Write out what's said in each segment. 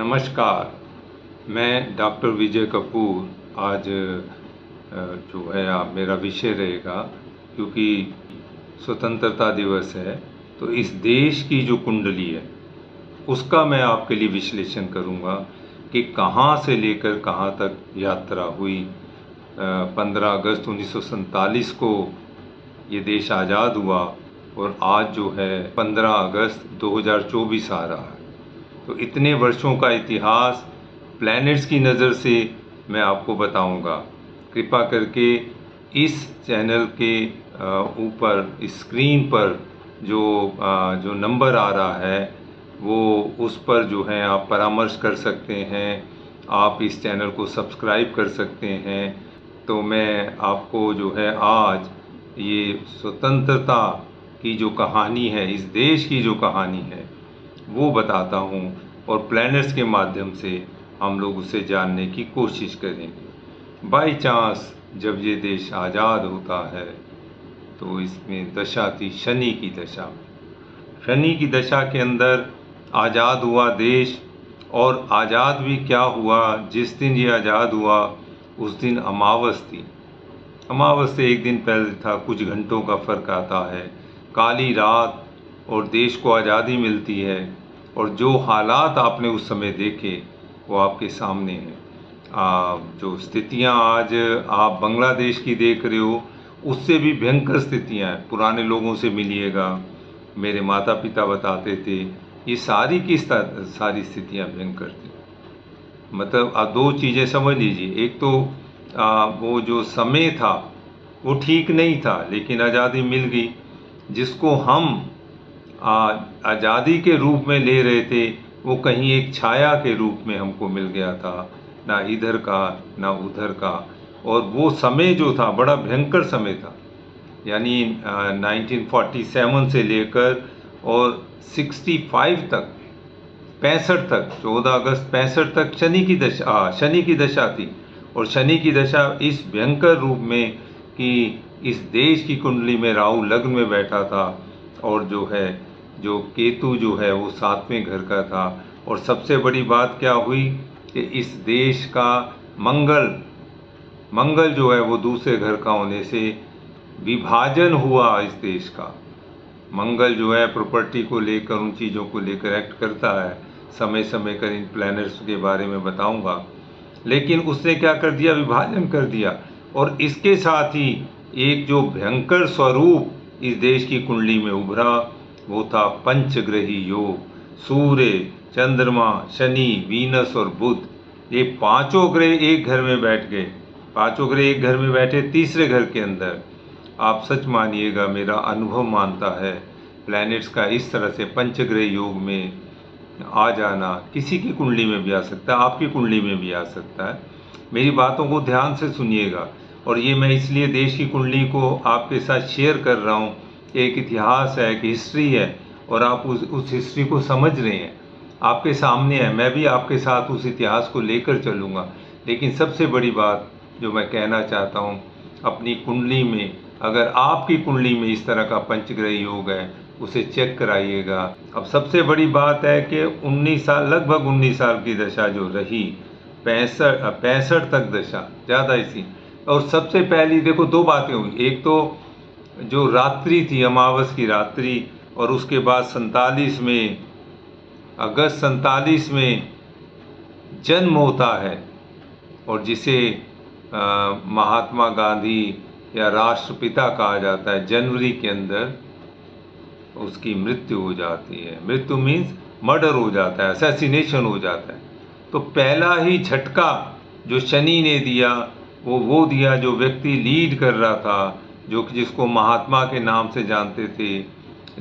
नमस्कार। मैं डॉक्टर विजय कपूर। आज जो है आप मेरा विषय रहेगा, क्योंकि स्वतंत्रता दिवस है, तो इस देश की जो कुंडली है उसका मैं आपके लिए विश्लेषण करूंगा कि कहां से लेकर कहां तक यात्रा हुई। 15 अगस्त 1947 को ये देश आज़ाद हुआ और आज जो है 15 अगस्त 2024 आ रहा है। तो इतने वर्षों का इतिहास प्लैनेट्स की नज़र से मैं आपको बताऊंगा। कृपा करके इस चैनल के ऊपर स्क्रीन पर जो नंबर आ रहा है वो उस पर जो है आप परामर्श कर सकते हैं। आप इस चैनल को सब्सक्राइब कर सकते हैं। तो मैं आपको जो है आज ये स्वतंत्रता की जो कहानी है, इस देश की जो कहानी है वो बताता हूँ, और प्लैनेट्स के माध्यम से हम लोग उसे जानने की कोशिश करेंगे। बाई चांस जब ये देश आज़ाद होता है तो इसमें दशा थी शनि की दशा। शनि की दशा के अंदर आज़ाद हुआ देश। और आज़ाद भी क्या हुआ, जिस दिन ये आज़ाद हुआ उस दिन अमावस थी। अमावस से एक दिन पहले था, कुछ घंटों का फ़र्क आता है। काली रात और देश को आज़ादी मिलती है, और जो हालात आपने उस समय देखे वो आपके सामने हैं। जो स्थितियां आज आप बांग्लादेश की देख रहे हो उससे भी भयंकर स्थितियां हैं। पुराने लोगों से मिलिएगा, मेरे माता पिता बताते थे, ये सारी की सारी स्थितियां भयंकर थी। मतलब आप दो चीज़ें समझ लीजिए। एक तो वो जो समय था वो ठीक नहीं था, लेकिन आज़ादी मिल गई। जिसको हम आज़ादी के रूप में ले रहे थे वो कहीं एक छाया के रूप में हमको मिल गया था, ना इधर का ना उधर का। और वो समय जो था बड़ा भयंकर समय था। यानी 1947 से लेकर और 65 तक, 65 तक, 14 अगस्त 65 तक शनि की दशा थी। और शनि की दशा इस भयंकर रूप में कि इस देश की कुंडली में राहु लग्न में बैठा था, और जो केतु जो है वो 7वें घर का था। और सबसे बड़ी बात क्या हुई कि इस देश का मंगल जो है वो दूसरे घर का होने से विभाजन हुआ। इस देश का मंगल जो है प्रॉपर्टी को लेकर, उन चीज़ों को लेकर एक्ट करता है। समय समय कर इन प्लैनेट्स के बारे में बताऊंगा। लेकिन उसने क्या कर दिया, विभाजन कर दिया। और इसके साथ ही एक जो भयंकर स्वरूप इस देश की कुंडली में उभरा वो था पंचग्रही योग। सूर्य, चंद्रमा, शनि, वीनस और बुध, ये पांचों ग्रह एक घर में बैठ गए। पांचों ग्रह एक घर में बैठे तीसरे घर के अंदर। आप सच मानिएगा, मेरा अनुभव मानता है, प्लैनेट्स का इस तरह से पंचग्रह योग में आ जाना किसी की कुंडली में भी आ सकता है, आपकी कुंडली में भी आ सकता है। मेरी बातों को ध्यान से सुनिएगा। और ये मैं इसलिए देश की कुंडली को आपके साथ शेयर कर रहा हूँ। एक इतिहास है, एक हिस्ट्री है, और आप उस हिस्ट्री को समझ रहे हैं, आपके सामने है। मैं भी आपके साथ उस इतिहास को लेकर चलूँगा। लेकिन सबसे बड़ी बात जो मैं कहना चाहता हूँ, अपनी कुंडली में अगर आपकी कुंडली में इस तरह का पंचग्रह योग है उसे चेक कराइएगा। अब सबसे बड़ी बात है कि 19 साल, लगभग 19 साल की दशा जो रही, 65 तक दशा ज़्यादा इसी। और सबसे पहली देखो दो बातें हुई। एक तो जो रात्रि थी, अमावस की रात्रि, और उसके बाद 47 में, अगस्त 47 में जन्म होता है, और जिसे महात्मा गांधी या राष्ट्रपिता कहा जाता है। जनवरी के अंदर उसकी मृत्यु हो जाती है। मृत्यु मीन्स मर्डर हो जाता है, असैसिनेशन हो जाता है। तो पहला ही झटका जो शनि ने दिया वो दिया जो व्यक्ति लीड कर रहा था, जिसको महात्मा के नाम से जानते थे,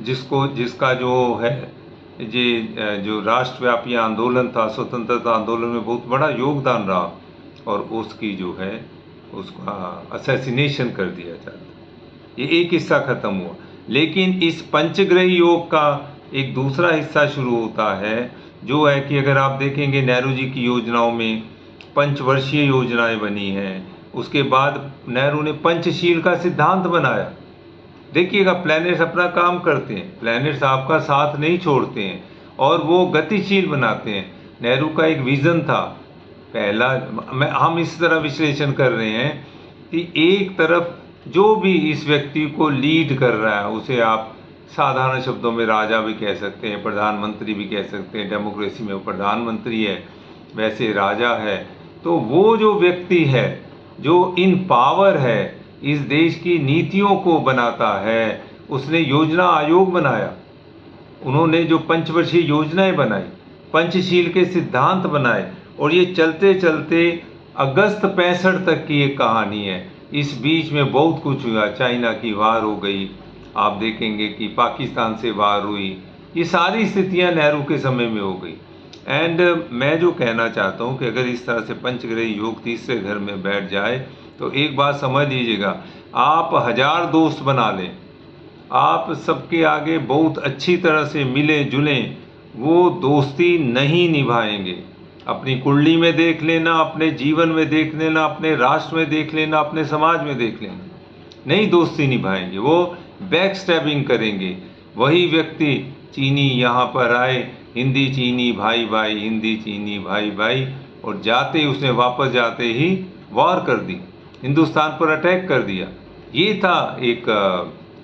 जिसका जो है ये जो राष्ट्रव्यापी आंदोलन था, स्वतंत्रता आंदोलन में बहुत बड़ा योगदान रहा, और उसकी जो है उसका असैसिनेशन कर दिया जाता। ये एक हिस्सा खत्म हुआ। लेकिन इस पंचग्रही योग का एक दूसरा हिस्सा शुरू होता है, जो है कि अगर आप देखेंगे नेहरू जी की योजनाओं में पंचवर्षीय योजनाएं बनी हैं। उसके बाद नेहरू ने पंचशील का सिद्धांत बनाया। देखिएगा, प्लैनेट्स अपना काम करते हैं, प्लैनेट्स आपका साथ नहीं छोड़ते हैं, और वो गतिशील बनाते हैं। नेहरू का एक विज़न था। पहला हम इस तरह विश्लेषण कर रहे हैं कि एक तरफ जो भी इस व्यक्ति को लीड कर रहा है, उसे आप साधारण शब्दों में राजा भी कह सकते हैं, प्रधानमंत्री भी कह सकते हैं। डेमोक्रेसी में वो प्रधानमंत्री है, वैसे राजा है। तो वो जो व्यक्ति है जो इन पावर है, इस देश की नीतियों को बनाता है, उसने योजना आयोग बनाया, उन्होंने जो पंचवर्षीय योजनाएं बनाई, पंचशील के सिद्धांत बनाए, और ये चलते चलते अगस्त 65 तक की एक कहानी है। इस बीच में बहुत कुछ हुआ। चाइना की वार हो गई, आप देखेंगे कि पाकिस्तान से वार हुई, ये सारी स्थितियां नेहरू के समय में हो गई। एंड मैं जो कहना चाहता हूँ कि अगर इस तरह से पंचग्रही योग तीसरे घर में बैठ जाए तो एक बात समझ लीजिएगा, आप 1000 दोस्त बना लें, आप सबके आगे बहुत अच्छी तरह से मिलें जुलें, वो दोस्ती नहीं निभाएंगे। अपनी कुंडली में देख लेना, अपने जीवन में देख लेना, अपने राष्ट्र में देख लेना, अपने समाज में देख लेना, नहीं दोस्ती निभाएंगे, वो बैक स्टैबिंग करेंगे। वही व्यक्ति चीनी यहाँ पर आए, हिंदी चीनी भाई भाई, हिंदी चीनी भाई भाई, और जाते ही उसने वापस जाते ही वॉर कर दी, हिंदुस्तान पर अटैक कर दिया। ये था एक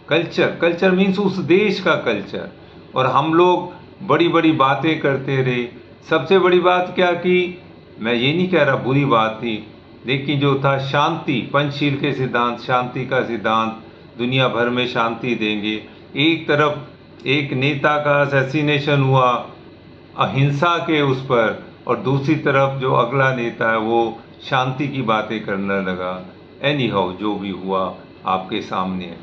कल्चर मीन्स उस देश का कल्चर। और हम लोग बड़ी बड़ी बातें करते रहे। सबसे बड़ी बात क्या की, मैं ये नहीं कह रहा बुरी बात थी, लेकिन जो था शांति, पंचशील के सिद्धांत, शांति का सिद्धांत, दुनिया भर में शांति देंगे। एक तरफ एक नेता का असैसिनेशन हुआ अहिंसा के उस पर, और दूसरी तरफ जो अगला नेता है वो शांति की बातें करने लगा। एनी हाउ जो भी हुआ आपके सामने है।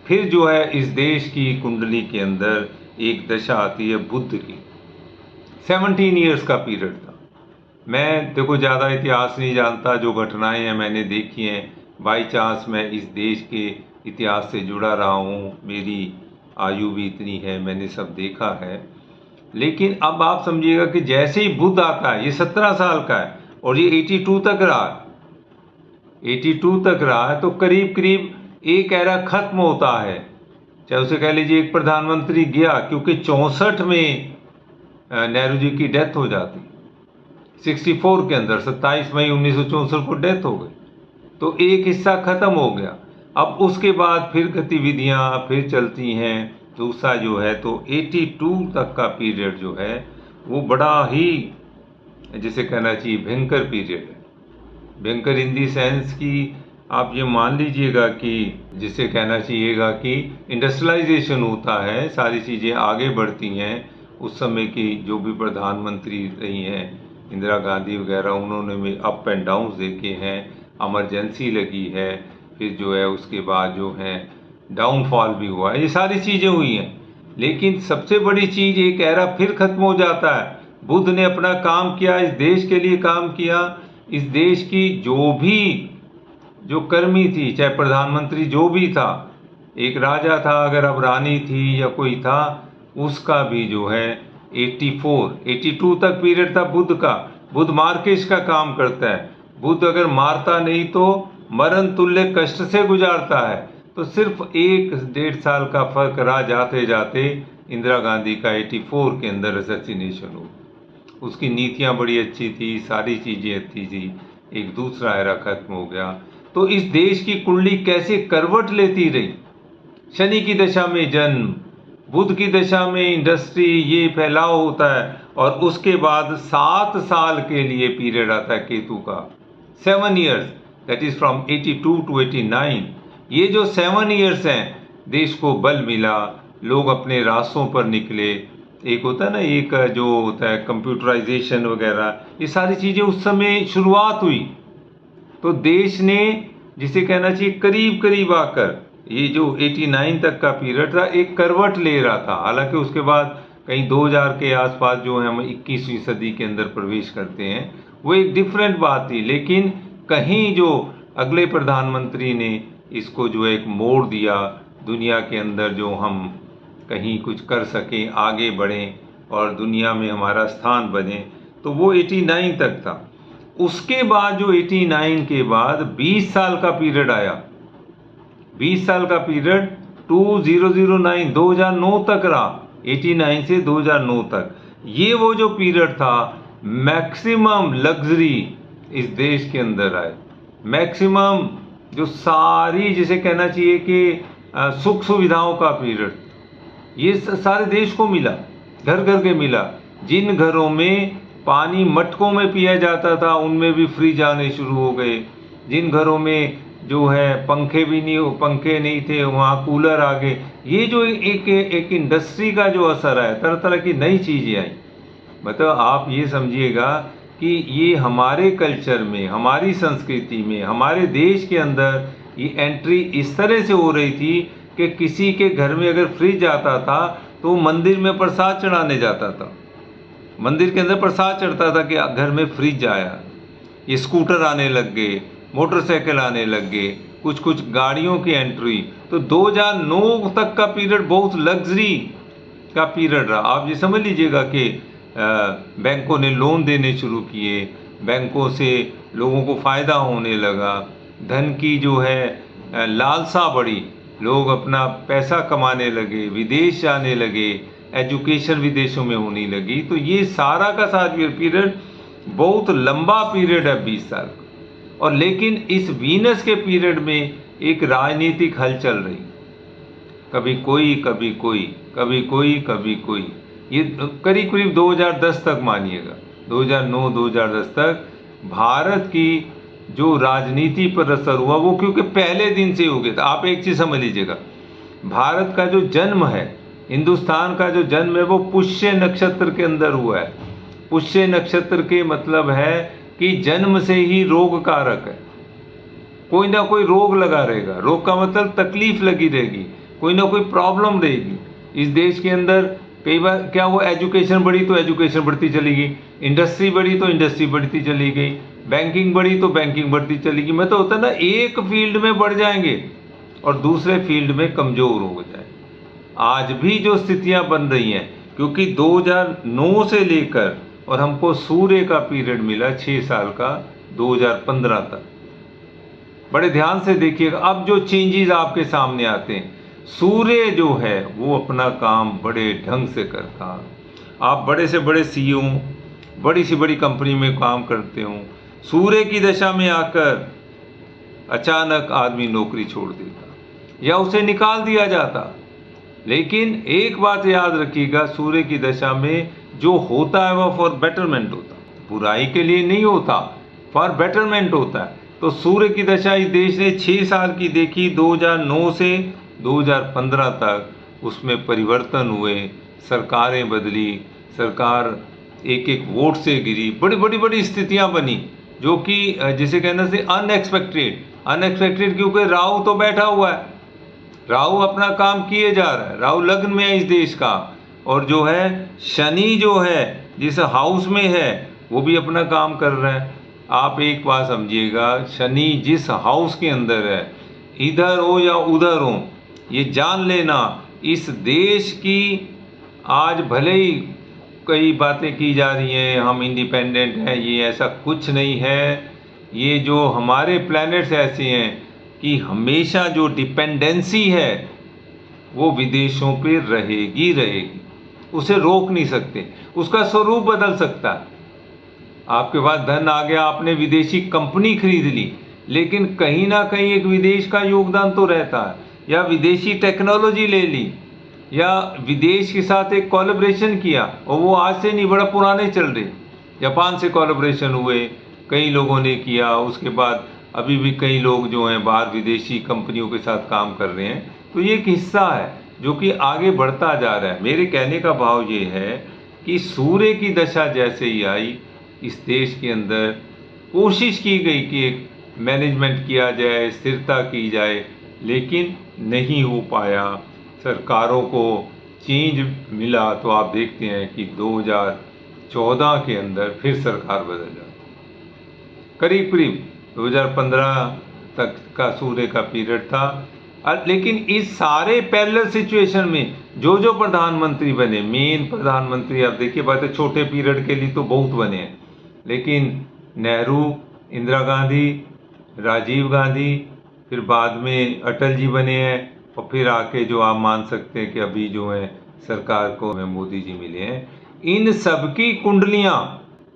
फिर जो है इस देश की कुंडली के अंदर एक दशा आती है बुद्ध की। 17 ईयर्स का पीरियड था। मैं देखो ज़्यादा इतिहास नहीं जानता, जो घटनाएं हैं मैंने देखी हैं, बाई चांस मैं इस देश के इतिहास से जुड़ा रहा हूँ, मेरी आयु भी इतनी है, मैंने सब देखा है। लेकिन अब आप समझिएगा कि जैसे ही बुद्ध आता है, ये 17 साल का है और ये 82 तक रहा है, 82 तक रहा है, तो करीब करीब एक एरा खत्म होता है। चाहे उसे कह लीजिए एक प्रधानमंत्री गया, क्योंकि 64 में नेहरू जी की डेथ हो जाती, 64 के अंदर 27 मई 1964 को डेथ हो गई, तो एक हिस्सा खत्म हो गया। अब उसके बाद फिर गतिविधियां फिर चलती हैं, दूसरा जो है तो 82 तक का पीरियड जो है वो बड़ा ही, जिसे कहना चाहिए, भयंकर पीरियड है। भयंकर इन दी सेंस की आप ये मान लीजिएगा कि जिसे कहना चाहिएगा कि इंडस्ट्रियलाइजेशन होता है, सारी चीज़ें आगे बढ़ती हैं। उस समय की जो भी प्रधानमंत्री रही हैं, इंदिरा गांधी वगैरह, उन्होंने में अप एंड डाउन्स देखे हैं, इमरजेंसी लगी है, फिर जो है उसके बाद जो है डाउनफॉल भी हुआ है, ये सारी चीज़ें हुई हैं। लेकिन सबसे बड़ी चीज़, एक एरा फिर खत्म हो जाता है। बुद्ध ने अपना काम किया, इस देश के लिए काम किया, इस देश की जो भी जो कर्मी थी, चाहे प्रधानमंत्री जो भी था, एक राजा था, अगर अब रानी थी या कोई था, उसका भी जो है 82 तक पीरियड था बुद्ध का। बुद्ध मार्केश का काम करता है। बुद्ध अगर मारता नहीं तो मरण तुल्य कष्ट से गुजारता है। तो सिर्फ 1-1.5 साल का फर्क रहा, जाते जाते इंदिरा गांधी का 84 के अंदर असैसिनेशन हो। उसकी नीतियां बड़ी अच्छी थी, सारी चीज़ें अच्छी थी, एक दूसरा एरा खत्म हो गया। तो इस देश की कुंडली कैसे करवट लेती रही। शनि की दशा में जन्म, बुध की दशा में इंडस्ट्री, ये फैलाव होता है, और उसके बाद 7 साल के लिए पीरियड आता है केतु का, 7 years, that is from 82 to 89। ये जो 7 ईयर्स हैं, देश को बल मिला, लोग अपने रास्तों पर निकले। एक होता है ना, एक जो होता है कंप्यूटराइजेशन वगैरह, ये सारी चीज़ें उस समय शुरुआत हुई। तो देश ने, जिसे कहना चाहिए, करीब करीब आकर ये जो 89 तक का पीरियड था एक करवट ले रहा था। हालांकि उसके बाद कहीं 2000 के आसपास जो है हम 21वीं सदी के अंदर प्रवेश करते हैं, वो एक डिफरेंट बात थी। लेकिन कहीं जो अगले प्रधानमंत्री ने इसको जो एक मोड़ दिया, दुनिया के अंदर जो हम कहीं कुछ कर सकें, आगे बढ़ें और दुनिया में हमारा स्थान बने, तो वो 89 तक था। उसके बाद जो 89 के बाद 20 साल का पीरियड आया, 20 साल का पीरियड 2009 तक रहा, 89 से 2009 तक। ये वो जो पीरियड था मैक्सिमम लग्जरी इस देश के अंदर आए, मैक्सिमम जो सारी जिसे कहना चाहिए कि सुख सुविधाओं का पीरियड, ये सारे देश को मिला, घर घर के मिला। जिन घरों में पानी मटकों में पिया जाता था उनमें भी फ्रिज आने शुरू हो गए। जिन घरों में जो है पंखे नहीं थे वहाँ कूलर आ गए। ये जो एक इंडस्ट्री का जो असर है, तरह तरह की नई चीज़ें आई। मतलब आप ये समझिएगा कि ये हमारे कल्चर में, हमारी संस्कृति में, हमारे देश के अंदर ये एंट्री इस तरह से हो रही थी कि किसी के घर में अगर फ्रिज आता था तो मंदिर में प्रसाद चढ़ाने जाता था, मंदिर के अंदर प्रसाद चढ़ता था कि घर में फ्रिज आया। ये स्कूटर आने लग गए, मोटरसाइकिल आने लग गए, कुछ कुछ गाड़ियों की एंट्री। तो 2009 तक का पीरियड बहुत लग्जरी का पीरियड रहा। आप ये समझ लीजिएगा कि बैंकों ने लोन देने शुरू किए, बैंकों से लोगों को फ़ायदा होने लगा, धन की जो है लालसा बढ़ी, लोग अपना पैसा कमाने लगे, विदेश जाने लगे, एजुकेशन विदेशों में होने लगी। तो ये सारा का सारा पीरियड बहुत लंबा पीरियड है, 20 साल का। और लेकिन इस वीनस के पीरियड में एक राजनीतिक हलचल रही, कभी कोई कभी कोई, कभी कोई कभी कोई। ये करीब करीब 2010 तक मानिएगा, 2009-2010 तक भारत की जो राजनीति पर असर हुआ वो क्योंकि पहले दिन से हो गया था। आप एक चीज़ समझ लीजिएगा, भारत का जो जन्म है, हिंदुस्तान का जो जन्म है वो पुष्य नक्षत्र के अंदर हुआ है। पुष्य नक्षत्र के मतलब है कि जन्म से ही रोग कारक है, कोई ना कोई रोग लगा रहेगा। रोग का मतलब तकलीफ लगी रहेगी, कोई ना कोई प्रॉब्लम रहेगी इस देश के अंदर। कई बार क्या हुआ, एजुकेशन बढ़ी तो एजुकेशन बढ़ती चली गई, इंडस्ट्री बढ़ी तो इंडस्ट्री बढ़ती चली गई, बैंकिंग बढ़ी तो बैंकिंग बढ़ती चली गई। मतलब होता है ना, एक फील्ड में बढ़ जाएंगे और दूसरे फील्ड में कमज़ोर हो जाए। आज भी जो स्थितियां बन रही हैं, क्योंकि 2009 से लेकर और हमको सूर्य का पीरियड मिला 6 साल का 2015 तक। बड़े ध्यान से देखिएगा, अब जो चेंजेस आपके सामने आते हैं, सूर्य जो है वो अपना काम बड़े ढंग से करता। आप बड़े से बड़े CEO, बड़ी से बड़ी कंपनी में काम करते हो, सूर्य की दशा में आकर अचानक आदमी नौकरी छोड़ देता या उसे निकाल दिया जाता। लेकिन एक बात याद रखिएगा, सूर्य की दशा में जो होता है वह फॉर बेटरमेंट होता, बुराई के लिए नहीं होता, फॉर बेटरमेंट होता है। तो सूर्य की दशा इस देश ने 6 साल की देखी, 2009 से 2015 तक। उसमें परिवर्तन हुए, सरकारें बदली, सरकार एक एक वोट से गिरी, बड़ी बड़ी बड़ी स्थितियां बनी जो कि जिसे कहना से अनएक्सपेक्टेड क्योंकि राहु तो बैठा हुआ है, राहु अपना काम किए जा रहा है, राहु लग्न में है इस देश का। और जो है शनि जो है जिस हाउस में है वो भी अपना काम कर रहा है। आप एक बात समझिएगा, शनि जिस हाउस के अंदर है, इधर हो या उधर हो, ये जान लेना इस देश की आज भले ही कई बातें की जा रही हैं, हम इंडिपेंडेंट हैं, ये ऐसा कुछ नहीं है। ये जो हमारे प्लैनेट्स ऐसे हैं कि हमेशा जो डिपेंडेंसी है वो विदेशों पे रहेगी, उसे रोक नहीं सकते, उसका स्वरूप बदल सकता है। आपके पास धन आ गया, आपने विदेशी कंपनी खरीद ली, लेकिन कहीं ना कहीं एक विदेश का योगदान तो रहता है, या विदेशी टेक्नोलॉजी ले ली, या विदेश के साथ एक कोलैबोरेशन किया, और वो आज से नहीं, बड़ा पुराने चल रहे। जापान से कोलैबोरेशन हुए, कई लोगों ने किया, उसके बाद अभी भी कई लोग जो हैं बाहर विदेशी कंपनियों के साथ काम कर रहे हैं। तो ये एक हिस्सा है जो कि आगे बढ़ता जा रहा है। मेरे कहने का भाव ये है कि सूर्य की दशा जैसे ही आई इस देश के अंदर, कोशिश की गई कि एक मैनेजमेंट किया जाए, स्थिरता की जाए, लेकिन नहीं हो पाया। सरकारों को चेंज मिला तो आप देखते हैं कि 2014 के अंदर फिर सरकार बदल जाती, करीब करीब 2015 तक का सूर्य का पीरियड था। लेकिन इस सारे पैरेलल सिचुएशन में जो प्रधानमंत्री बने, मेन प्रधानमंत्री आप देखिए, बात है छोटे पीरियड के लिए तो बहुत बने हैं, लेकिन नेहरू, इंदिरा गांधी, राजीव गांधी, फिर बाद में अटल जी बने हैं, और फिर आके जो आप मान सकते हैं कि अभी जो है सरकार को मोदी जी मिले हैं। इन सब की कुंडलियाँ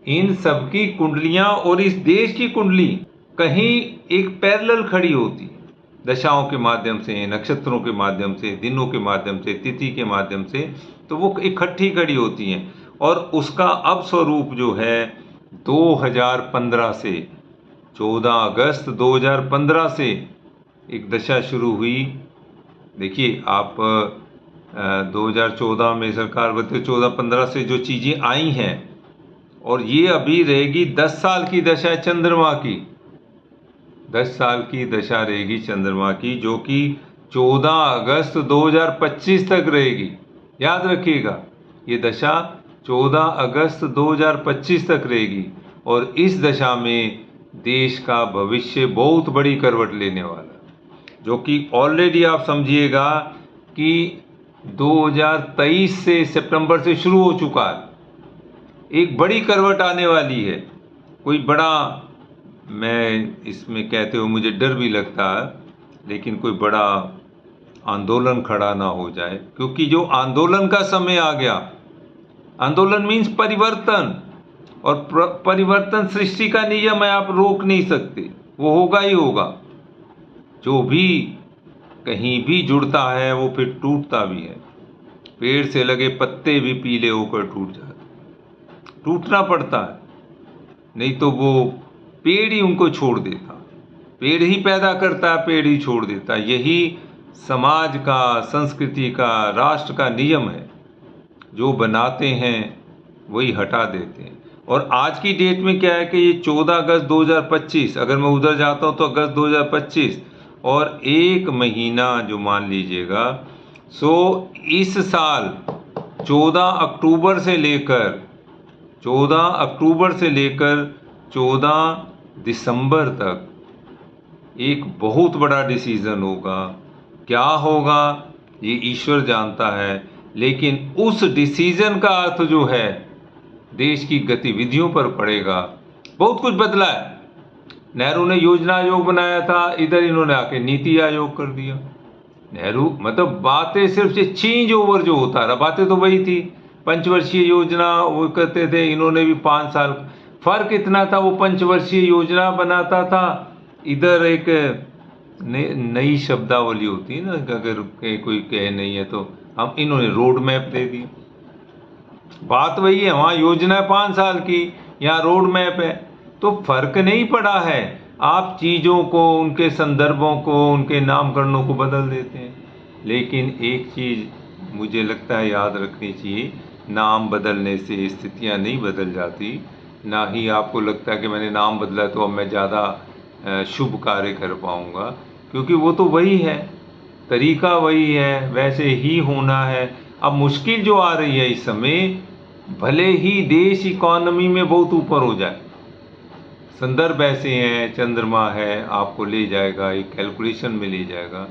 इन सबकी कुंडलियां और इस देश की कुंडली कहीं एक पैरेलल खड़ी होती है, दशाओं के माध्यम से, नक्षत्रों के माध्यम से, दिनों के माध्यम से, तिथि के माध्यम से, तो वो इकट्ठी खड़ी होती हैं। और उसका अब स्वरूप जो है 2015 से, 14 अगस्त 2015 से एक दशा शुरू हुई। देखिए आप 2014 में सरकार बदले, 14-15 से जो चीज़ें आई हैं, और ये अभी रहेगी 10 साल की दशा चंद्रमा की, 10 साल की दशा रहेगी चंद्रमा की, जो कि 14 अगस्त 2025 तक रहेगी। याद रखिएगा, ये दशा 14 अगस्त 2025 तक रहेगी, और इस दशा में देश का भविष्य बहुत बड़ी करवट लेने वाला है, जो कि ऑलरेडी आप समझिएगा कि 2023 से सितंबर से शुरू हो चुका है। एक बड़ी करवट आने वाली है, कोई बड़ा, मैं इसमें कहते हुए मुझे डर भी लगता है, लेकिन कोई बड़ा आंदोलन खड़ा ना हो जाए, क्योंकि जो आंदोलन का समय आ गया, आंदोलन मीन्स परिवर्तन, और परिवर्तन सृष्टि का नियम है, आप रोक नहीं सकते, वो होगा ही होगा। जो भी कहीं भी जुड़ता है वो फिर टूटता भी है। पेड़ से लगे पत्ते भी पीले होकर टूट जाते, टूटना पड़ता है, नहीं तो वो पेड़ ही उनको छोड़ देता। पेड़ ही पैदा करता है, पेड़ ही छोड़ देता। यही समाज का, संस्कृति का, राष्ट्र का नियम है। जो बनाते हैं वही हटा देते हैं। और आज की डेट में क्या है कि ये 14 अगस्त 2025, अगर मैं उधर जाता हूँ तो अगस्त 2025, और एक महीना जो मान लीजिएगा, सो इस साल 14 अक्टूबर से लेकर 14 दिसंबर तक एक बहुत बड़ा डिसीजन होगा। क्या होगा ये ईश्वर जानता है, लेकिन उस डिसीजन का अर्थ जो है देश की गतिविधियों पर पड़ेगा। बहुत कुछ बदला है। नेहरू ने योजना आयोग बनाया था, इधर इन्होंने आके नीति आयोग कर दिया। नेहरू मतलब बातें सिर्फ से चेंज ओवर जो होता रहा, बातें तो वही थी। पंचवर्षीय योजना वो कहते थे, इन्होंने भी 5 साल। फर्क इतना था, वो पंचवर्षीय योजना बनाता था, इधर एक नई शब्दावली होती है ना, अगर कोई कहे नहीं है तो हम, इन्होंने रोड मैप दे दिया। बात वही है, वहाँ योजना है 5 साल की, यहाँ रोड मैप है, तो फर्क नहीं पड़ा है। आप चीज़ों को, उनके संदर्भों को, उनके नामकरणों को बदल देते हैं। लेकिन एक चीज़ मुझे लगता है याद रखनी चाहिए, नाम बदलने से स्थितियाँ नहीं बदल जाती। ना ही आपको लगता है कि मैंने नाम बदला तो अब मैं ज़्यादा शुभ कार्य कर पाऊँगा, क्योंकि वो तो वही है, तरीका वही है, वैसे ही होना है। अब मुश्किल जो आ रही है इस समय, भले ही देश इकॉनमी में बहुत ऊपर हो जाए, संदर्भ ऐसे हैं, चंद्रमा है, आपको ले जाएगा, एक कैलकुलेशन में ले जाएगा,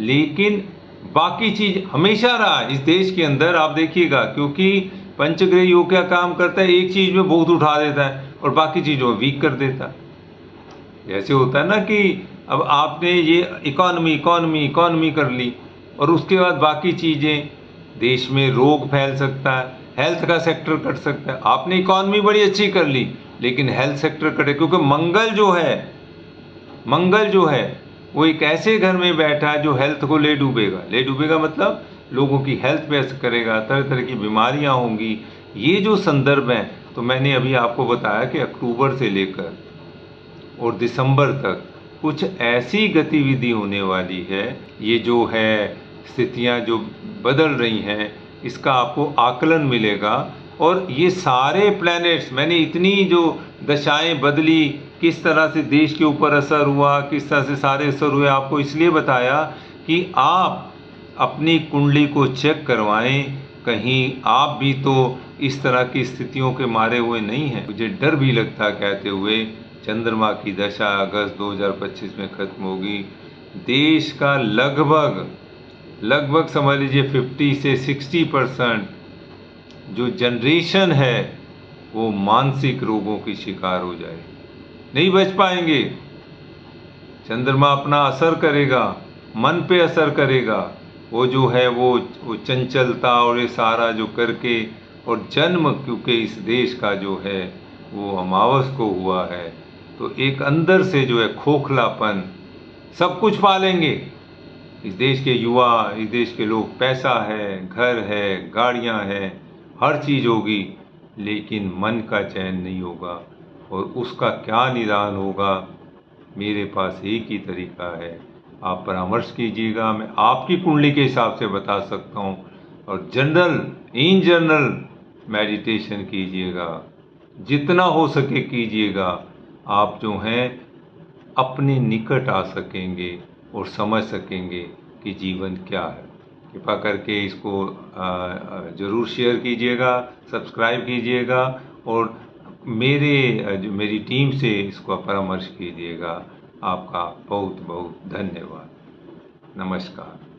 लेकिन बाकी चीज़ हमेशा रहा इस देश के अंदर। आप देखिएगा, क्योंकि पंचग्रह योग क्या काम करता है, एक चीज़ में बहुत उठा देता है और बाकी चीज़ों में वीक कर देता है। जैसे होता है ना कि अब आपने ये इकॉनमी कर ली, और उसके बाद बाकी चीज़ें, देश में रोग फैल सकता है, हेल्थ का सेक्टर कट सकता है। आपने इकॉनमी बड़ी अच्छी कर ली, लेकिन हेल्थ सेक्टर कटे, क्योंकि मंगल जो है वो एक ऐसे घर में बैठा है जो हेल्थ को ले डूबेगा मतलब लोगों की हेल्थ पे असर करेगा, तरह तरह की बीमारियां होंगी। ये जो संदर्भ हैं, तो मैंने अभी आपको बताया कि अक्टूबर से लेकर और दिसंबर तक कुछ ऐसी गतिविधि होने वाली है। ये जो है स्थितियां जो बदल रही हैं, इसका आपको आकलन मिलेगा। और ये सारे प्लैनेट्स, मैंने इतनी जो दशाएं बदली, किस तरह से देश के ऊपर असर हुआ, किस तरह से सारे असर हुए, आपको इसलिए बताया कि आप अपनी कुंडली को चेक करवाएं, कहीं आप भी तो इस तरह की स्थितियों के मारे हुए नहीं हैं। मुझे डर भी लगता कहते हुए, चंद्रमा की दशा अगस्त 2025 में खत्म होगी। देश का लगभग समझ लीजिए 50 से 60% जो जनरेशन है वो मानसिक रोगों की शिकार हो जाएगी, नहीं बच पाएंगे। चंद्रमा अपना असर करेगा, मन पे असर करेगा, वो जो है वो चंचलता और ये सारा जो करके, और जन्म क्योंकि इस देश का जो है वो अमावस को हुआ है, तो एक अंदर से जो है खोखलापन, सब कुछ पालेंगे इस देश के युवा, इस देश के लोग, पैसा है, घर है, गाड़ियां हैं, हर चीज़ होगी, लेकिन मन का चैन नहीं होगा। और उसका क्या निदान होगा, मेरे पास एक ही तरीका है, आप परामर्श कीजिएगा, मैं आपकी कुंडली के हिसाब से बता सकता हूँ। और इन जनरल मेडिटेशन कीजिएगा, जितना हो सके कीजिएगा। आप जो हैं अपने निकट आ सकेंगे और समझ सकेंगे कि जीवन क्या है। कृपा करके इसको ज़रूर शेयर कीजिएगा, सब्सक्राइब कीजिएगा और जो मेरी टीम से इसको परामर्श कीजिएगा। आपका बहुत बहुत धन्यवाद। नमस्कार।